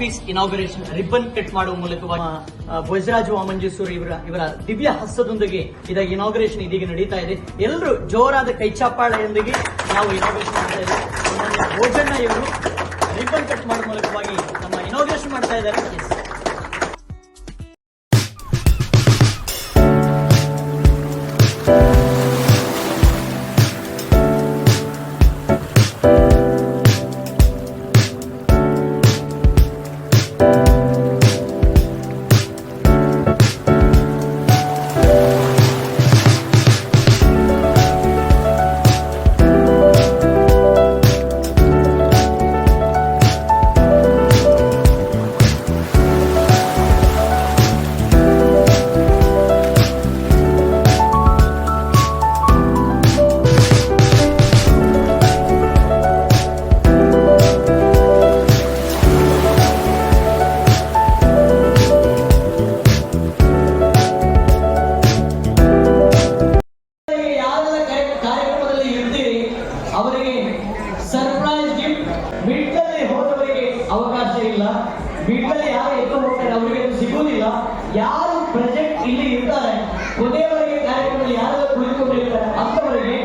Office inauguration ribbon cut ಮಾಡುವ ಮೂಲಕ ಭೋಜರಾಜು ವಾಮಂಜೇಶ್ವರಿ ಇವರ ದಿವ್ಯ ಹಸ್ತದೊಂದಿಗೆ ಇದರ ಇನಾಗ್ರೇಷನ್ ಇದೀಗ ನಡೀತಾ ಇದೆ. ಎಲ್ಲರೂ ಜೋರಾದ ಕೈಚಾಪಾಳೆಯೊಂದಿಗೆ ನಾವು ಇನಾಗ್ರೇಷನ್ ಮಾಡ್ತಾ ಇದ್ದೇವೆ. ಭೋಜಣ್ಣ ಇವರು ರಿಬ್ಬನ್ ಕಟ್ ಮಾಡುವ ಮೂಲಕವಾಗಿ ನಮ್ಮ ಇನಾಗ್ರೇಷನ್ ಮಾಡ್ತಾ ಇದ್ದಾರೆ. ಅವರಿಗೆ ಸರ್ಪ್ರೈಸ್ ಗಿಫ್ಟ್ ಬಿಡ್ತಲೇ ಹೋದವರಿಗೆ ಅವಕಾಶ ಇಲ್ಲ. ಬಿಡ್ತಲೇ ಯಾರು ಎತ್ತು ಹೋಗ್ತಾರೆ ಅವರಿಗೆ ಸಿಗುವುದಿಲ್ಲ. ಯಾರು ಪ್ರಾಜೆಕ್ಟ್ ಇಲ್ಲಿ ಇರ್ತಾರೆ ಕೊನೆಯವರೆಗೆ ಕಾರ್ಯಕ್ರಮದಲ್ಲಿ ಯಾರು ಕುಳಿತುಕೊಂಡಿರ್ತಾರೆ ಅಂತವರಿಗೆ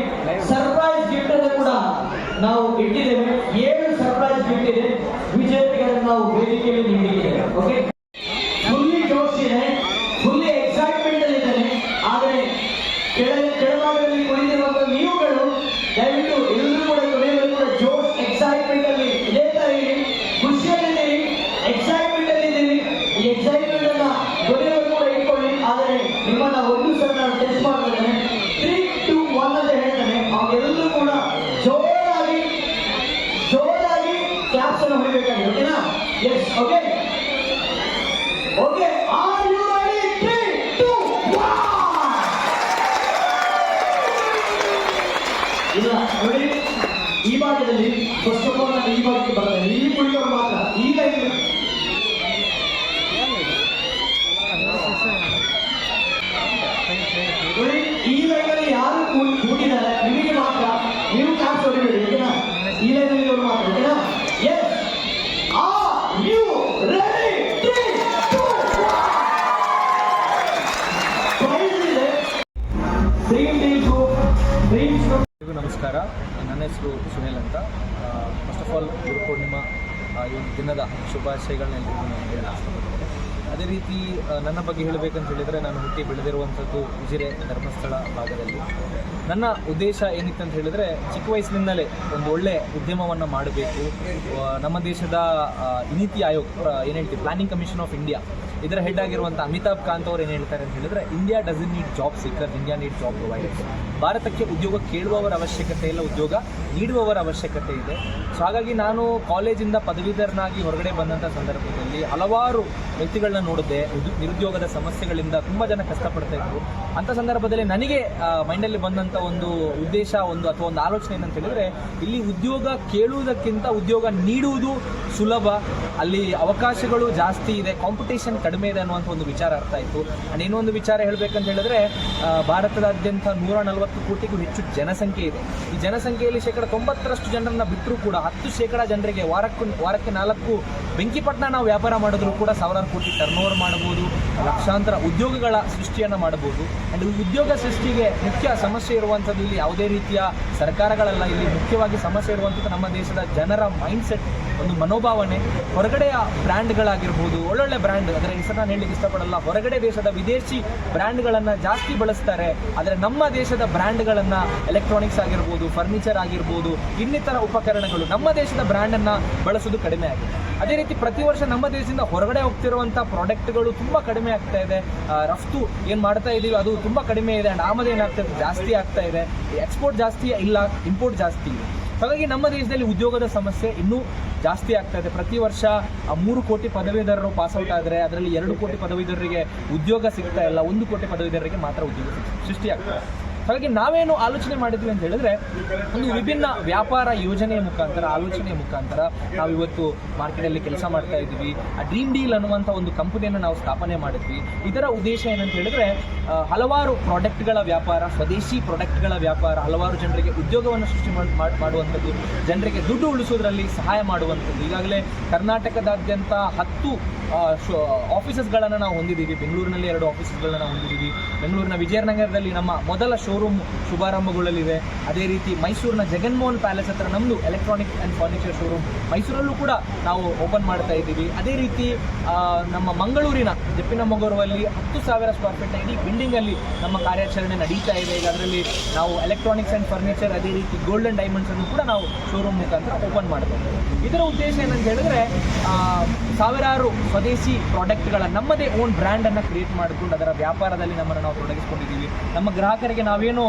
ಸರ್ಪ್ರೈಸ್ ಗಿಫ್ಟ್ ಅನ್ನು ಕೂಡ ನಾವು ಇಟ್ಟಿದ್ದೇವೆ. 7 ಸರ್ಪ್ರೈಸ್ ಗಿಫ್ಟ್ ಇದೆ. ವಿಜೇತಗಳನ್ನು ನಾವು ವೇದಿಕೆಯಲ್ಲಿ ನೀಡಿದ್ದೇವೆ. ಓಕೆ, ಫುಲ್ಲಿ ಜೋಶ್ ಇದೆ, ಫುಲ್ಲಿ ಎಕ್ಸೈಟ್ಮೆಂಟ್ ಅಲ್ಲಿ ಇದ್ದಾನೆ. ಆದರೆ ಕೆಳಭಾಗದಲ್ಲಿ ಕುಳಿತಿರುವಂತ ನೀವುಗಳು ದಯವಿಟ್ಟು ಎಲ್ಲರೂ ಕೂಡ ಕೊನೆಯಲ್ಲಿ ಕೂಡ ಜೋಶ್ ಎಕ್ಸೈಟ್ಮೆಂಟ್ ಅಲ್ಲಿ ಇದೇ ತರ ಖುಷಿಯಲ್ಲಿದ್ದೀರಿ, ಎಕ್ಸೈಟ್ಮೆಂಟ್ ಅಲ್ಲಿ ಇದ್ದೀರಿ. ಈ ಎಕ್ಸೈಟ್ಮೆಂಟ್ ಅನ್ನ ಕೊನೆಯವರು ಕೂಡ ಇಟ್ಕೊಳ್ಳಿ. ಆದರೆ ನಿಮ್ಮನ್ನ ಒಂದು ಸಲ ನಾನು ಟೆಸ್ಟ್ ಮಾಡ್ತೇನೆ. 3, 2, 1 ಅಂತ ಹೇಳ್ತಾನೆ. ಅವೆಲ್ಲರೂ ಕೂಡ ಜೋರಾಗಿ ಕ್ಲಾಪ್ಸ್ ಅನ್ನು ಹೊಡಿಬೇಕಾಗಿದೆ. ಓಕೆನಾ? Yes, okay okay. Are you ready? 3, 2, 1. ಇಲ್ಲ ನೋಡಿ, ಈ ಭಾಗದಲ್ಲಿ ಫಸ್ಟ್ ಆಫ್ ಆಲ್ ನಾನು ಈ ಭಾಗಕ್ಕೆ ಬರ್ತೇನೆ. ಇಲ್ಲಿ ಕುಳಿತವರು ಮಾತ್ರ ಈ ಲೈನ್ ನೋಡಿ, ಈ ಲೈನ್ ಅಲ್ಲಿ ಯಾರು ಕೂತಿದ್ದಾರೆ ನಿಮಗೆ ಮಾತ್ರ ನೀವು ಕ್ಲಾಪ್ಸ್ ಹೊಡಿಬೇಡಿ. ಓಕೆನಾ? ಈ ಲೈನ್ ಅಲ್ಲಿ ಇರೋರು ಮಾತ್ರ. ಓಕೆನಾ? Yes, are you ready? 3, 2, 1. Prize ಇದೆ. ನಮಸ್ಕಾರ, ನನ್ನ ಹೆಸರು ಸುನಿಲ್ ಅಂತ. First of all Guru Purnima ಈ ದಿನದ ಶುಭಾಶಯಗಳನ್ನ ಎಲ್ಲರಿಗೂ ನಾನು ಹೇಳಲು ಇಷ್ಟಪಡ್ತೇನೆ. ಅದೇ ರೀತಿ ನನ್ನ ಬಗ್ಗೆ ಹೇಳಬೇಕಂತ ಹೇಳಿದರೆ, ನಾನು ಹುಟ್ಟಿ ಬೆಳೆದಿರುವಂಥದ್ದು ಉಜಿರೆ ಧರ್ಮಸ್ಥಳ ಭಾಗದಲ್ಲಿ. ನನ್ನ ಉದ್ದೇಶ ಏನಿತ್ತಂತ ಹೇಳಿದರೆ, ಚಿಕ್ಕ ವಯಸ್ಸಿನಿಂದಲೇ ಒಂದು ಒಳ್ಳೆಯ ಉದ್ಯಮವನ್ನು ಮಾಡಬೇಕು. ನಮ್ಮ ದೇಶದ ನೀತಿ ಆಯೋಗ ಏನು ಹೇಳ್ತೀವಿ, ಪ್ಲಾನಿಂಗ್ ಕಮಿಷನ್ ಆಫ್ ಇಂಡಿಯಾ, ಇದರ ಹೆಡ್ ಆಗಿರುವಂಥ ಅಮಿತಾಬ್ ಕಾಂತ್ ಅವರು ಏನು ಹೇಳ್ತಾರೆ ಅಂತ ಹೇಳಿದರೆ, India doesn't need job seekers, India need job providers. ಭಾರತಕ್ಕೆ ಉದ್ಯೋಗ ಕೇಳುವವರ ಅವಶ್ಯಕತೆ ಇಲ್ಲ, ಉದ್ಯೋಗ ನೀಡುವವರ ಅವಶ್ಯಕತೆ ಇದೆ. ಸೊ ಹಾಗಾಗಿ ನಾನು ಕಾಲೇಜಿಂದ ಪದವೀಧರನಾಗಿ ಹೊರಗಡೆ ಬಂದಂಥ ಸಂದರ್ಭದಲ್ಲಿ ಹಲವಾರು ವ್ಯಕ್ತಿಗಳನ್ನ ನೋಡಿದೆ. ನಿರುದ್ಯೋಗದ ಸಮಸ್ಯೆಗಳಿಂದ ತುಂಬ ಜನ ಕಷ್ಟಪಡ್ತಾ ಇದ್ರು. ಅಂಥ ಸಂದರ್ಭದಲ್ಲಿ ನನಗೆ ಮೈಂಡಲ್ಲಿ ಬಂದಂಥ ಒಂದು ಉದ್ದೇಶ ಅಥವಾ ಒಂದು ಆಲೋಚನೆ ಏನಂತ ಹೇಳಿದರೆ, ಇಲ್ಲಿ ಉದ್ಯೋಗ ಕೇಳುವುದಕ್ಕಿಂತ ಉದ್ಯೋಗ ನೀಡುವುದು ಸುಲಭ, ಅಲ್ಲಿ ಅವಕಾಶಗಳು ಜಾಸ್ತಿ ಇದೆ, ಕಾಂಪಿಟೇಷನ್ ಕಡಿಮೆ ಇದೆ ಅನ್ನುವಂಥ ಒಂದು ವಿಚಾರ ಅರ್ಥ ಆಯಿತು. ಆ್ಯಂಡ್ ಇನ್ನೊಂದು ವಿಚಾರ ಹೇಳಬೇಕಂತ ಹೇಳಿದ್ರೆ, ಭಾರತದಾದ್ಯಂತ 140 ಕೋಟಿಗೂ ಹೆಚ್ಚು ಜನಸಂಖ್ಯೆ ಇದೆ. ಈ ಜನಸಂಖ್ಯೆಯಲ್ಲಿ 90% ಜನರನ್ನ ಬಿಟ್ಟರೂ ಕೂಡ 10% ಜನರಿಗೆ ವಾರಕ್ಕೆ 4 ಬೆಂಕಿಪಟ್ಟಣ ನಾವು ವ್ಯಾಪಾರ ಮಾಡಿದ್ರು ಕೂಡ ಸಾವಿರಾರು ಕೋಟಿ ಟರ್ನ್ ಓವರ್ ಮಾಡಬಹುದು, ಲಕ್ಷಾಂತರ ಉದ್ಯೋಗಗಳ ಸೃಷ್ಟಿಯನ್ನು ಮಾಡಬಹುದು. ಆ್ಯಂಡ್ ಉದ್ಯೋಗ ಸೃಷ್ಟಿಗೆ ಮುಖ್ಯ ಸಮಸ್ಯೆ ಇರುವಂಥದ್ದು ಇಲ್ಲಿ ಯಾವುದೇ ರೀತಿಯ ಸರ್ಕಾರಗಳಲ್ಲ. ಇಲ್ಲಿ ಮುಖ್ಯವಾಗಿ ಸಮಸ್ಯೆ ಇರುವಂಥದ್ದು ನಮ್ಮ ದೇಶದ ಜನರ ಮೈಂಡ್ಸೆಟ್, ಒಂದು ಮನೋಭಾವನೆ. ಹೊರಗಡೆಯ ಬ್ರ್ಯಾಂಡ್ಗಳಾಗಿರ್ಬೋದು, ಒಳ್ಳೊಳ್ಳೆ ಬ್ರ್ಯಾಂಡ್, ಅದರ ಹೆಸರು ನಾನು ಹೇಳಲಿಕ್ಕೆ ಇಷ್ಟಪಡಲ್ಲ, ಹೊರಗಡೆ ದೇಶದ ವಿದೇಶಿ ಬ್ರ್ಯಾಂಡ್ಗಳನ್ನು ಜಾಸ್ತಿ ಬಳಸ್ತಾರೆ. ಆದರೆ ನಮ್ಮ ದೇಶದ ಬ್ರ್ಯಾಂಡ್ಗಳನ್ನು, ಎಲೆಕ್ಟ್ರಾನಿಕ್ಸ್ ಆಗಿರ್ಬೋದು, ಫರ್ನಿಚರ್ ಆಗಿರ್ಬೋದು, ಇನ್ನಿತರ ಉಪಕರಣಗಳು, ನಮ್ಮ ದೇಶದ ಬ್ರ್ಯಾಂಡನ್ನು ಬಳಸೋದು ಕಡಿಮೆ ಆಗಿದೆ. ಅದೇ ರೀತಿ ಪ್ರತಿ ವರ್ಷ ನಮ್ಮ ದೇಶದಿಂದ ಹೊರಗಡೆ ಹೋಗ್ತಿರುವಂಥ ಪ್ರಾಡಕ್ಟ್ಗಳು ತುಂಬ ಕಡಿಮೆ ಆಗ್ತಾ ಇದೆ. ರಫ್ತು ಏನು ಮಾಡ್ತಾ ಇದ್ದೀವಿ ಅದು ತುಂಬ ಕಡಿಮೆ ಇದೆ. ಆ್ಯಂಡ್ ಆಮದು ಏನಾಗ್ತಾ ಇದೆ, ಜಾಸ್ತಿ ಆಗ್ತಾ ಇದೆ. ಎಕ್ಸ್ಪೋರ್ಟ್ ಜಾಸ್ತಿ ಇಲ್ಲ, ಇಂಪೋರ್ಟ್ ಜಾಸ್ತಿ ಇದೆ. ಹಾಗಾಗಿ ನಮ್ಮ ದೇಶದಲ್ಲಿ ಉದ್ಯೋಗದ ಸಮಸ್ಯೆ ಇನ್ನೂ ಜಾಸ್ತಿ ಆಗ್ತಾ ಇದೆ. ಪ್ರತಿ ವರ್ಷ 3 ಕೋಟಿ ಪದವೀಧರರು ಪಾಸ್ಔಟ್ ಆದರೆ ಅದರಲ್ಲಿ 2 ಕೋಟಿ ಪದವೀಧರರಿಗೆ ಉದ್ಯೋಗ ಸಿಗ್ತಾ ಇಲ್ಲ, 1 ಕೋಟಿ ಪದವೀಧರರಿಗೆ ಮಾತ್ರ ಉದ್ಯೋಗ ಸೃಷ್ಟಿಯಾಗ್ತದೆ. ಹಾಗಾಗಿ ನಾವೇನು ಆಲೋಚನೆ ಮಾಡಿದ್ವಿ ಅಂತ ಹೇಳಿದ್ರೆ ಒಂದು ವಿಭಿನ್ನ ವ್ಯಾಪಾರ ಯೋಜನೆಯ ಮುಖಾಂತರ ಆಲೋಚನೆಯ ಮುಖಾಂತರ ನಾವು ಇವತ್ತು ಮಾರ್ಕೆಟಲ್ಲಿ ಕೆಲಸ ಮಾಡ್ತಾ ಇದ್ದೀವಿ. ಆ ಡ್ರೀಮ್ ಡೀಲ್ ಅನ್ನುವಂಥ ಒಂದು ಕಂಪನಿಯನ್ನು ನಾವು ಸ್ಥಾಪನೆ ಮಾಡಿದ್ವಿ. ಇದರ ಉದ್ದೇಶ ಏನಂತ ಹೇಳಿದ್ರೆ ಹಲವಾರು ಪ್ರಾಡಕ್ಟ್ಗಳ ವ್ಯಾಪಾರ, ಸ್ವದೇಶಿ ಪ್ರಾಡಕ್ಟ್ಗಳ ವ್ಯಾಪಾರ, ಹಲವಾರು ಜನರಿಗೆ ಉದ್ಯೋಗವನ್ನು ಸೃಷ್ಟಿ ಮಾಡುವಂಥದ್ದು, ಜನರಿಗೆ ದುಡ್ಡು ಉಳಿಸೋದ್ರಲ್ಲಿ ಸಹಾಯ ಮಾಡುವಂಥದ್ದು. ಈಗಾಗಲೇ ಕರ್ನಾಟಕದಾದ್ಯಂತ 10 ಆಫೀಸಸ್ಗಳನ್ನು ನಾವು ಹೊಂದಿದ್ದೀವಿ. ಬೆಂಗಳೂರಿನಲ್ಲಿ 2 ಆಫೀಸಸ್ಗಳನ್ನು ನಾವು ಹೊಂದಿದ್ದೀವಿ. ಬೆಂಗಳೂರಿನ ವಿಜಯನಗರದಲ್ಲಿ ನಮ್ಮ ಮೊದಲ ಶೋರೂಮ್ ಶುಭಾರಂಭಗೊಳ್ಳಲಿದೆ. ಅದೇ ರೀತಿ ಮೈಸೂರಿನ ಜಗನ್ಮೋಹನ್ ಪ್ಯಾಲೇಸ್ ಹತ್ರ ನಮ್ಮದು ಎಲೆಕ್ಟ್ರಾನಿಕ್ ಆ್ಯಂಡ್ ಫರ್ನಿಚರ್ ಶೋರೂಮ್ ಮೈಸೂರಲ್ಲೂ ಕೂಡ ನಾವು ಓಪನ್ ಮಾಡ್ತಾ ಇದ್ದೀವಿ. ಅದೇ ರೀತಿ ನಮ್ಮ ಮಂಗಳೂರಿನ ಜಪ್ಪಿನಮೊಗರುವಲ್ಲಿ 10,000 ಸ್ಕ್ವೇರ್ ಫೀಟ್ನ ಇಡೀ ಬಿಲ್ಡಿಂಗಲ್ಲಿ ನಮ್ಮ ಕಾರ್ಯಾಚರಣೆ ನಡೀತಾ ಇದೆ. ಈಗ ಅದರಲ್ಲಿ ನಾವು ಎಲೆಕ್ಟ್ರಾನಿಕ್ಸ್ ಆ್ಯಂಡ್ ಫರ್ನಿಚರ್, ಅದೇ ರೀತಿ ಗೋಲ್ಡ್ ಆ್ಯಂಡ್ ಡೈಮಂಡ್ಸನ್ನು ಕೂಡ ನಾವು ಶೋರೂಮ್ ಮುಖಾಂತರ ಓಪನ್ ಮಾಡ್ತಾ ಇದ್ದೇವೆ. ಇದರ ಉದ್ದೇಶ ಏನಂತ ಹೇಳಿದ್ರೆ ಸಾವಿರಾರು ಸ್ವದೇಶಿ ಪ್ರಾಡಕ್ಟ್ಗಳ ನಮ್ಮದೇ ಓನ್ ಬ್ರ್ಯಾಂಡನ್ನು ಕ್ರಿಯೇಟ್ ಮಾಡಿಕೊಂಡು ಅದರ ವ್ಯಾಪಾರದಲ್ಲಿ ನಮ್ಮನ್ನು ನಾವು ತೊಡಗಿಸ್ಕೊಂಡಿದ್ದೀವಿ. ನಮ್ಮ ಗ್ರಾಹಕರಿಗೆ ನಾವೇನು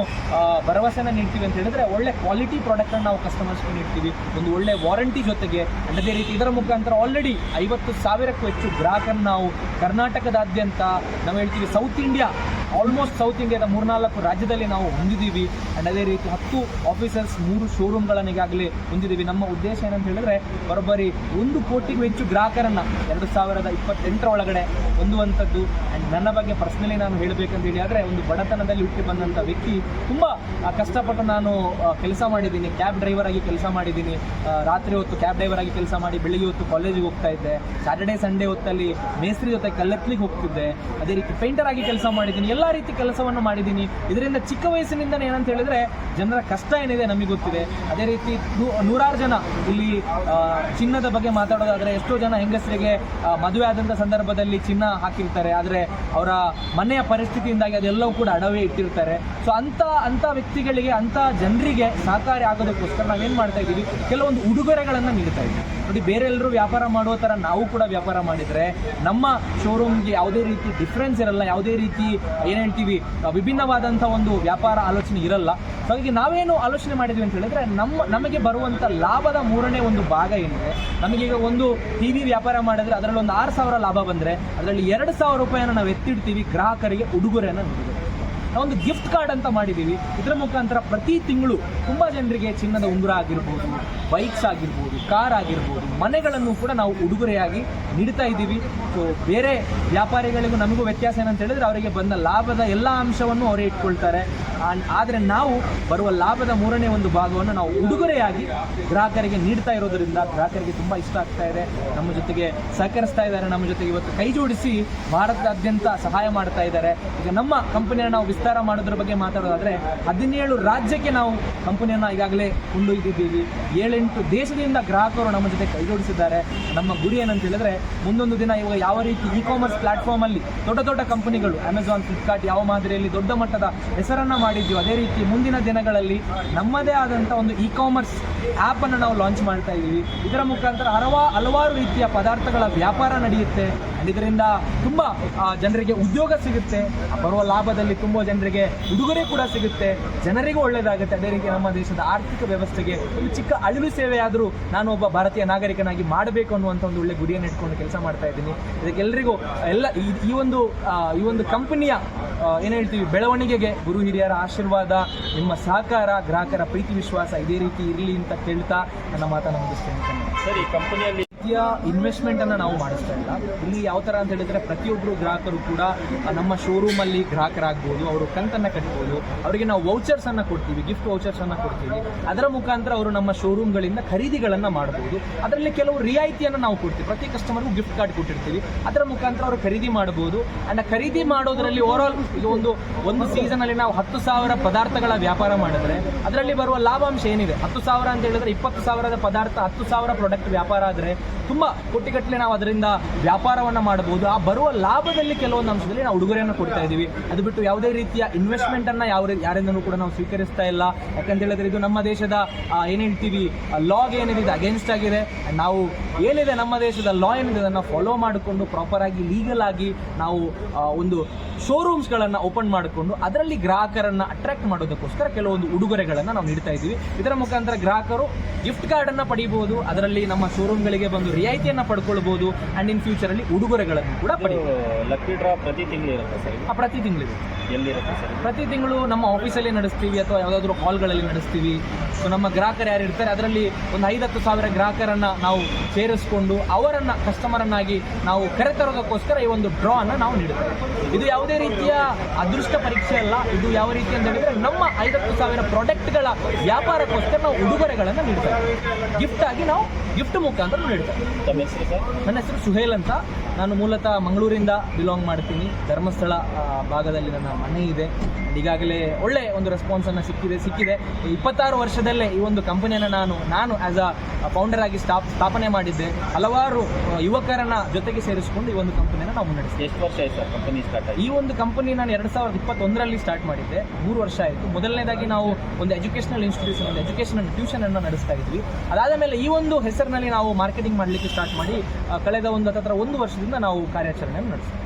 ಭರವಸೆನ ನೀಡ್ತೀವಿ ಅಂತ ಹೇಳಿದ್ರೆ ಒಳ್ಳೆ ಕ್ವಾಲಿಟಿ ಪ್ರಾಡಕ್ಟನ್ನು ನಾವು ಕಸ್ಟಮರ್ಸ್ಗೆ ನೀಡ್ತೀವಿ, ಒಂದು ಒಳ್ಳೆ ವಾರಂಟಿ ಜೊತೆಗೆ. ಅದೇ ರೀತಿ ಇದರ ಮುಖಾಂತರ ಆಲ್ರೆಡಿ 50,000ಕ್ಕೂ ಹೆಚ್ಚು ಗ್ರಾಹಕರನ್ನು ನಾವು ಕರ್ನಾಟಕದಾದ್ಯಂತ ನಾವು ಹೇಳ್ತೀವಿ ಸೌತ್ ಇಂಡಿಯಾ, ಆಲ್ಮೋಸ್ಟ್ ಸೌತ್ ಇಂಡಿಯಾದ 3-4 ರಾಜ್ಯದಲ್ಲಿ ನಾವು ಹೊಂದಿದ್ದೀವಿ. ಆ್ಯಂಡ್ ಅದೇ ರೀತಿ 10 ಆಫೀಸರ್ಸ್, 3 ಶೋರೂಮ್ಗಳನ್ನು ಈಗಾಗಲೇ ಹೊಂದಿದ್ದೀವಿ. ನಮ್ಮ ಉದ್ದೇಶ ಏನಂತ ಹೇಳಿದ್ರೆ ಬರೋಬ್ಬರಿ 1 ಕೋಟಿಗೂ ಹೆಚ್ಚು ಗ್ರಾಹಕರನ್ನು 2028 ಒಳಗಡೆ ಹೊಂದುವಂಥದ್ದು. ಆ್ಯಂಡ್ ನನ್ನ ಬಗ್ಗೆ ಪರ್ಸ್ನಲಿ ನಾನು ಹೇಳಬೇಕಂತ ಹೇಳಿ ಆದರೆ ಒಂದು ಬಡತನದಲ್ಲಿ ಹುಟ್ಟಿ ಬಂದಂಥ ವ್ಯಕ್ತಿ, ತುಂಬ ಕಷ್ಟಪಟ್ಟು ನಾನು ಕೆಲಸ ಮಾಡಿದ್ದೀನಿ. ಕ್ಯಾಬ್ ಡ್ರೈವರ್ ಆಗಿ ಕೆಲಸ ಮಾಡಿದ್ದೀನಿ. ರಾತ್ರಿ ಹೊತ್ತು ಕ್ಯಾಬ್ ಡ್ರೈವರ್ ಆಗಿ ಕೆಲಸ ಮಾಡಿ ಬೆಳಿಗ್ಗೆ ಹೊತ್ತು ಕಾಲೇಜಿಗೆ ಹೋಗ್ತಾ ಇದ್ದೆ. ಸ್ಯಾಟರ್ಡೇ ಸಂಡೇ ಹೊತ್ತಲ್ಲಿ ಮೇಸ್ತ್ರಿ ಜೊತೆ ಕಲ್ಲೆತ್ಲಿಕ್ಕೆ ಹೋಗ್ತಿದ್ದೆ. ಅದೇ ರೀತಿ ಪೇಂಟರ್ ಆಗಿ ಕೆಲಸ ಮಾಡಿದ್ದೀನಿ. ಎಲ್ಲ ರೀತಿ ಕೆಲಸವನ್ನು ಮಾಡಿದ್ದೀನಿ. ಇದರಿಂದ ಚಿಕ್ಕ ವಯಸ್ಸಿನಿಂದನೇ ಏನಂತ ಹೇಳಿದ್ರೆ ಜನರ ಕಷ್ಟ ಏನಿದೆ ನಮಗೆ ಗೊತ್ತಿದೆ. ಅದೇ ರೀತಿ 100 ಜನ ಇಲ್ಲಿ ಚಿನ್ನದ ಬಗ್ಗೆ ಮಾತಾಡೋದಾದರೆ ಎಷ್ಟೋ ಜನ ಹೆಂಗಸರಿಗೆ ಮದುವೆ ಆದಂಥ ಸಂದರ್ಭದಲ್ಲಿ ಚಿನ್ನ ಹಾಕಿರ್ತಾರೆ, ಆದರೆ ಅವರ ಮನೆಯ ಪರಿಸ್ಥಿತಿಯಿಂದಾಗಿ ಅದೆಲ್ಲವೂ ಕೂಡ ಅಡವೇ ಇಟ್ಟಿರ್ತಾರೆ. ಸೊ ಅಂಥ ವ್ಯಕ್ತಿಗಳಿಗೆ, ಅಂಥ ಜನರಿಗೆ ಸಹಕಾರಿ ಆಗೋದಕ್ಕೋಸ್ಕರ ನಾವೇನು ಮಾಡ್ತಾ ಇದ್ದೀವಿ, ಕೆಲವೊಂದು ಉಡುಗೊರೆಗಳನ್ನು ನೀಡ್ತಾ ಇದ್ದೀವಿ. ನೋಡಿ, ಬೇರೆ ಎಲ್ಲರೂ ವ್ಯಾಪಾರ ಮಾಡುವ ಥರ ನಾವು ಕೂಡ ವ್ಯಾಪಾರ ಮಾಡಿದರೆ ನಮ್ಮ ಶೋರೂಮ್ಗೆ ಯಾವುದೇ ರೀತಿ ಡಿಫ್ರೆನ್ಸ್ ಇರಲ್ಲ, ಯಾವುದೇ ರೀತಿ ಏನು ಹೇಳ್ತೀವಿ ವಿಭಿನ್ನವಾದಂಥ ಒಂದು ವ್ಯಾಪಾರ ಆಲೋಚನೆ ಇರಲ್ಲ. ಹಾಗಾಗಿ ನಾವೇನು ಆಲೋಚನೆ ಮಾಡಿದ್ವಿ ಅಂತ ಹೇಳಿದ್ರೆ ನಮಗೆ ಬರುವಂಥ ಲಾಭದ 3ನೇ ಒಂದು ಭಾಗ ಏನಿದೆ, ನಮಗೀಗ ಒಂದು TV ವ್ಯಾಪಾರ ಮಾಡಿದ್ರೆ ಅದರಲ್ಲಿ ಒಂದು 6,000 ಲಾಭ ಬಂದರೆ ಅದರಲ್ಲಿ 2,000 ರೂಪಾಯಿಯನ್ನು ನಾವು ಎತ್ತಿಡ್ತೀವಿ ಗ್ರಾಹಕರಿಗೆ ಉಡುಗೊರೆಯನ್ನು ನೀಡಿದ್ದೇವೆ. ನಾವೊಂದು ಗಿಫ್ಟ್ ಕಾರ್ಡ್ ಅಂತ ಮಾಡಿದ್ದೀವಿ. ಇದರ ಮುಖಾಂತರ ಪ್ರತಿ ತಿಂಗಳು ತುಂಬ ಜನರಿಗೆ ಚಿನ್ನದ ಉಂಗುರ ಆಗಿರ್ಬೋದು, ಬೈಕ್ಸ್ ಆಗಿರ್ಬೋದು, ಕಾರ್ ಆಗಿರ್ಬೋದು, ಮನೆಗಳನ್ನು ಕೂಡ ನಾವು ಉಡುಗೊರೆಯಾಗಿ ನೀಡ್ತಾ ಇದ್ದೀವಿ. ಸೊ ಬೇರೆ ವ್ಯಾಪಾರಿಗಳಿಗೂ ನಮಗೂ ವ್ಯತ್ಯಾಸ ಏನಂತ ಹೇಳಿದ್ರೆ ಅವರಿಗೆ ಬಂದ ಲಾಭದ ಎಲ್ಲ ಅಂಶವನ್ನು ಅವರೇ ಇಟ್ಕೊಳ್ತಾರೆ. ಆದರೆ ನಾವು ಬರುವ ಲಾಭದ 3ನೇ ಒಂದು ಭಾಗವನ್ನು ನಾವು ಉಡುಗೊರೆಯಾಗಿ ಗ್ರಾಹಕರಿಗೆ ನೀಡ್ತಾ ಇರೋದರಿಂದ ಗ್ರಾಹಕರಿಗೆ ತುಂಬ ಇಷ್ಟ ಆಗ್ತಾ ಇದೆ. ನಮ್ಮ ಜೊತೆಗೆ ಸಹಕರಿಸ್ತಾ ಇದ್ದಾರೆ, ನಮ್ಮ ಜೊತೆಗೆ ಇವತ್ತು ಕೈ ಜೋಡಿಸಿ ಭಾರತದಾದ್ಯಂತ ಸಹಾಯ ಮಾಡ್ತಾ ಇದ್ದಾರೆ. ಈಗ ನಮ್ಮ ಕಂಪನಿಯನ್ನು ನಾವು ವಿಸ್ತಾರ ಮಾಡೋದ್ರ ಬಗ್ಗೆ ಮಾತಾಡೋದಾದರೆ 17 ರಾಜ್ಯಕ್ಕೆ ನಾವು ಕಂಪನಿಯನ್ನು ಈಗಾಗಲೇ ಕೊಂಡೊಯ್ದಿದ್ದೀವಿ. 7-8 ದೇಶದಿಂದ ಗ್ರಾಹಕರು ನಮ್ಮ ಜೊತೆ ಕೈ ಜೋಡಿಸಿದ್ದಾರೆ. ನಮ್ಮ ಗುರಿ ಏನಂತ ಹೇಳಿದ್ರೆ ಮುಂದೊಂದು ದಿನ ಇವಾಗ ಯಾವ ರೀತಿ ಇ-ಕಾಮರ್ಸ್ ಪ್ಲಾಟ್ಫಾರ್ಮಲ್ಲಿ ದೊಡ್ಡ ಅಮೆಜಾನ್, ಫ್ಲಿಪ್ಕಾರ್ಟ್ ಯಾವ ಮಾದರಿಯಲ್ಲಿ ದೊಡ್ಡ ಮಟ್ಟದ ಹೆಸರನ್ನು ಮಾಡಿದ್ದೀವಿ, ಅದೇ ರೀತಿ ಮುಂದಿನ ದಿನಗಳಲ್ಲಿ ನಮ್ಮದೇ ಆದಂಥ ಒಂದು ಇ-ಕಾಮರ್ಸ್ ಆ್ಯಪನ್ನು ನಾವು ಲಾಂಚ್ ಮಾಡ್ತಾ ಇದ್ದೀವಿ. ಇದರ ಮುಖಾಂತರ ಹಲವಾರು ರೀತಿಯ ಪದಾರ್ಥಗಳ ವ್ಯಾಪಾರ ನಡೆಯುತ್ತೆ. ಇದರಿಂದ ತುಂಬ ಜನರಿಗೆ ಉದ್ಯೋಗ ಸಿಗುತ್ತೆ. ಬರುವ ಲಾಭದಲ್ಲಿ ತುಂಬ ಜನರಿಗೆ ಉಡುಗೊರೆ ಕೂಡ ಸಿಗುತ್ತೆ, ಜನರಿಗೂ ಒಳ್ಳೆಯದಾಗುತ್ತೆ. ಅದೇ ರೀತಿ ನಮ್ಮ ದೇಶದ ಆರ್ಥಿಕ ವ್ಯವಸ್ಥೆಗೆ ಒಂದು ಚಿಕ್ಕ ಅಳಿಲು ಸೇವೆಯಾದರೂ ನಾನು ಒಬ್ಬ ಭಾರತೀಯ ನಾಗರಿಕನಾಗಿ ಮಾಡಬೇಕು ಅನ್ನುವಂಥ ಒಂದು ಒಳ್ಳೆ ಗುರಿಯನ್ನು ಇಟ್ಕೊಂಡು ಕೆಲಸ ಮಾಡ್ತಾ ಇದ್ದೀನಿ. ಇದಕ್ಕೆಲ್ಲರಿಗೂ ಈ ಒಂದು ಕಂಪನಿಯ ಏನು ಹೇಳ್ತೀವಿ ಬೆಳವಣಿಗೆಗೆ ಗುರು ಹಿರಿಯರ ಆಶೀರ್ವಾದ, ನಿಮ್ಮ ಸಹಕಾರ, ಗ್ರಾಹಕರ ಪ್ರೀತಿ ವಿಶ್ವಾಸ ಇದೇ ರೀತಿ ಇರಲಿ ಅಂತ ಕೇಳ್ತಾ ನನ್ನ ಮಾತನ್ನು ಮುಗಿಸ್ತೇನೆ. ಸರ್, ಈ ಕಂಪನಿಯಲ್ಲಿ ಇನ್ವೆಸ್ಟ್ಮೆಂಟನ್ನು ನಾವು ಮಾಡಿಸ್ತಾ ಇಲ್ಲ. ಇಲ್ಲಿ ಯಾವ ಥರ ಅಂತ ಹೇಳಿದರೆ ಪ್ರತಿಯೊಬ್ಬರು ಗ್ರಾಹಕರು ಕೂಡ ನಮ್ಮ ಶೋರೂಮಲ್ಲಿ ಗ್ರಾಹಕರಾಗ್ಬೋದು, ಅವರು ಕಂತನ್ನು ಕಟ್ಬೋದು. ಅವರಿಗೆ ನಾವು ವೌಚರ್ಸನ್ನು ಕೊಡ್ತೀವಿ, ಗಿಫ್ಟ್ ವೌಚರ್ಸನ್ನು ಕೊಡ್ತೀವಿ. ಅದರ ಮುಖಾಂತರ ಅವರು ನಮ್ಮ ಶೋರೂಮ್ಗಳಿಂದ ಖರೀದಿಗಳನ್ನು ಮಾಡ್ಬೋದು. ಅದರಲ್ಲಿ ಕೆಲವು ರಿಯಾಯಿತಿಯನ್ನು ನಾವು ಕೊಡ್ತೀವಿ. ಪ್ರತಿ ಕಸ್ಟಮರ್ಗೂ ಗಿಫ್ಟ್ ಕಾರ್ಡ್ ಕೊಟ್ಟಿರ್ತೀವಿ. ಅದರ ಮುಖಾಂತರ ಅವರು ಖರೀದಿ ಮಾಡ್ಬೋದು. ಆ್ಯಂಡ್ ಖರೀದಿ ಮಾಡೋದರಲ್ಲಿ ಓವರಾಲ್ ಈಗ ಒಂದು ಸೀಸನಲ್ಲಿ ನಾವು 10,000 ಪದಾರ್ಥಗಳ ವ್ಯಾಪಾರ ಮಾಡಿದ್ರೆ ಅದರಲ್ಲಿ ಬರುವ ಲಾಭಾಂಶ ಏನಿದೆ, 10,000 ಅಂತ ಹೇಳಿದ್ರೆ 20,000ದ ಪದಾರ್ಥ, 10,000 ಪ್ರಾಡಕ್ಟ್ ವ್ಯಾಪಾರ ಆದರೆ ತುಂಬ ಕೋಟಿಗಟ್ಟಲೆ ನಾವು ಅದರಿಂದ ವ್ಯಾಪಾರವನ್ನು ಮಾಡಬಹುದು. ಆ ಬರುವ ಲಾಭದಲ್ಲಿ ಕೆಲವೊಂದು ಅಂಶದಲ್ಲಿ ನಾವು ಉಡುಗೊರೆಯನ್ನು ಕೊಡ್ತಾ ಇದ್ದೀವಿ. ಅದು ಬಿಟ್ಟು ಯಾವುದೇ ರೀತಿಯ ಇನ್ವೆಸ್ಟ್ಮೆಂಟನ್ನು ಯಾರಿಂದನೂ ಕೂಡ ನಾವು ಸ್ವೀಕರಿಸ್ತಾ ಇಲ್ಲ. ಯಾಕಂತ ಹೇಳಿದ್ರೆ ಇದು ನಮ್ಮ ದೇಶದ ಏನು ಹೇಳ್ತೀವಿ ಲಾಗ್ ಏನಿದೆ ಇದು ಅಗೇನ್ಸ್ಟ್ ಆಗಿದೆ. ನಾವು ಏನಿದೆ ನಮ್ಮ ದೇಶದ ಲಾ ಏನಿದೆ ಅದನ್ನು ಫಾಲೋ ಮಾಡಿಕೊಂಡು ಪ್ರಾಪರಾಗಿ ಲೀಗಲ್ ಆಗಿ ನಾವು ಒಂದು ಶೋರೂಮ್ಸ್ಗಳನ್ನು ಓಪನ್ ಮಾಡಿಕೊಂಡು ಅದರಲ್ಲಿ ಗ್ರಾಹಕರನ್ನು ಅಟ್ರಾಕ್ಟ್ ಮಾಡೋದಕ್ಕೋಸ್ಕರ ಕೆಲವೊಂದು ಉಡುಗೊರೆಗಳನ್ನು ನಾವು ನೀಡ್ತಾ ಇದ್ದೀವಿ. ಇದರ ಮುಖಾಂತರ ಗ್ರಾಹಕರು ಗಿಫ್ಟ್ ಕಾರ್ಡನ್ನು ಪಡೀಬಹುದು. ಅದರಲ್ಲಿ ನಮ್ಮ ಶೋರೂಮ್ಗಳಿಗೆ ಬಂದು ಒಂದು ರಿಯಾಯಿತಿಯನ್ನು ಪಡ್ಕೊಳ್ಬೋದು ಆ್ಯಂಡ್ ಇನ್ ಫ್ಯೂಚರಲ್ಲಿ ಉಡುಗೊರೆಗಳನ್ನು ಕೂಡ ಪಡೆಯಬಹುದು. ಲಕ್ಕಿ ಡ್ರಾ ಪ್ರತಿ ತಿಂಗಳು ಇರುತ್ತೆ ಸರ್? ಪ್ರತಿ ತಿಂಗಳಿರುತ್ತೆ. ಎಲ್ಲಿರುತ್ತೆ ಸರ್? ಪ್ರತಿ ತಿಂಗಳು ನಮ್ಮ ಆಫೀಸಲ್ಲಿ ನಡೆಸ್ತೀವಿ ಅಥವಾ ಯಾವುದಾದ್ರೂ ಹಾಲ್ಗಳಲ್ಲಿ ನಡೆಸ್ತೀವಿ. ಸೊ ನಮ್ಮ ಗ್ರಾಹಕರು ಯಾರು ಇರ್ತಾರೆ ಅದರಲ್ಲಿ ಒಂದು 5-10 ಸಾವಿರ ಗ್ರಾಹಕರನ್ನು ನಾವು ಸೇರಿಸ್ಕೊಂಡು ಅವರನ್ನು ಕಸ್ಟಮರನ್ನಾಗಿ ನಾವು ಕರೆತರೋದಕ್ಕೋಸ್ಕರ ಈ ಒಂದು ಡ್ರಾ ಅನ್ನು ನಾವು ನೀಡುತ್ತೇವೆ. ಇದು ಯಾವುದೇ ರೀತಿಯ ಅದೃಷ್ಟ ಪರೀಕ್ಷೆ ಅಲ್ಲ. ಇದು ಯಾವ ರೀತಿ ಅಂತ ಹೇಳಿದರೆ ನಮ್ಮ 5-10 ಸಾವಿರ ಪ್ರಾಡಕ್ಟ್ಗಳ ವ್ಯಾಪಾರಕ್ಕೋಸ್ಕರ ನಾವು ಉಡುಗೊರೆಗಳನ್ನು ನೀಡ್ತೇವೆ. ಗಿಫ್ಟ್ ಆಗಿ ನಾವು ಗಿಫ್ಟ್ ಮುಖಾಂತರ ನೀಡ್ತೇವೆ. ತಮ್ಮ ಹೆಸರು ಸರ್? ನನ್ನ ಹೆಸರು ಸುಹೇಲ್ ಅಂತ. ನಾನು ಮೂಲತಃ ಮಂಗಳೂರಿಂದ ಬಿಲಾಂಗ್ ಮಾಡ್ತೀನಿ. ಧರ್ಮಸ್ಥಳ ಭಾಗದಲ್ಲಿ ನನ್ನ ಮನೆ ಇದೆ. ಈಗಾಗಲೇ ಒಳ್ಳೆ ಒಂದು ರೆಸ್ಪಾನ್ಸನ್ನು ಸಿಕ್ಕಿದೆ. 26 ವರ್ಷದಲ್ಲೇ ಈ ಒಂದು ಕಂಪನಿಯನ್ನು ನಾನು ಆ್ಯಸ್ ಅ ಫೌಂಡರ್ ಆಗಿ ಸ್ಥಾಪನೆ ಮಾಡಿದ್ದೆ. ಹಲವಾರು ಯುವಕರನ್ನ ಜೊತೆಗೆ ಸೇರಿಸಿಕೊಂಡು ಈ ಒಂದು ಕಂಪನಿಯನ್ನು ನಾವು ಮುನ್ನಡೆಸಿದ್ದೆ. ಎಷ್ಟು ವರ್ಷ ಆಯ್ತು ಸರ್ ಕಂಪನಿ ಸ್ಟಾರ್ಟ್ ಆಗಿ? ಈ ಒಂದು ಕಂಪನಿ ನಾನು 2021ರಲ್ಲಿ ಸ್ಟಾರ್ಟ್ ಮಾಡಿದ್ದೆ. 3 ವರ್ಷ ಆಯಿತು. ಮೊದಲನೇದಾಗಿ ನಾವು ಒಂದು ಎಜುಕೇಷನಲ್ ಇನ್ಸ್ಟಿಟ್ಯೂಷನ್, ಒಂದು ಎಜುಕೇಷನಲ್ ಟ್ಯೂಷನನ್ನು ನಡೆಸ್ತಾ ಇದ್ವಿ. ಅದಾದ ಮೇಲೆ ಈ ಒಂದು ಹೆಸರಿನಲ್ಲಿ ನಾವು ಮಾರ್ಕೆಟಿಂಗ್ ಮಾಡಲಿಕ್ಕೆ ಸ್ಟಾರ್ಟ್ ಮಾಡಿ ಕಳೆದ ಒಂದು 1 ವರ್ಷದಿಂದ ನಾವು ಕಾರ್ಯಾಚರಣೆಯನ್ನು ನಡೆಸ್ತೀವಿ.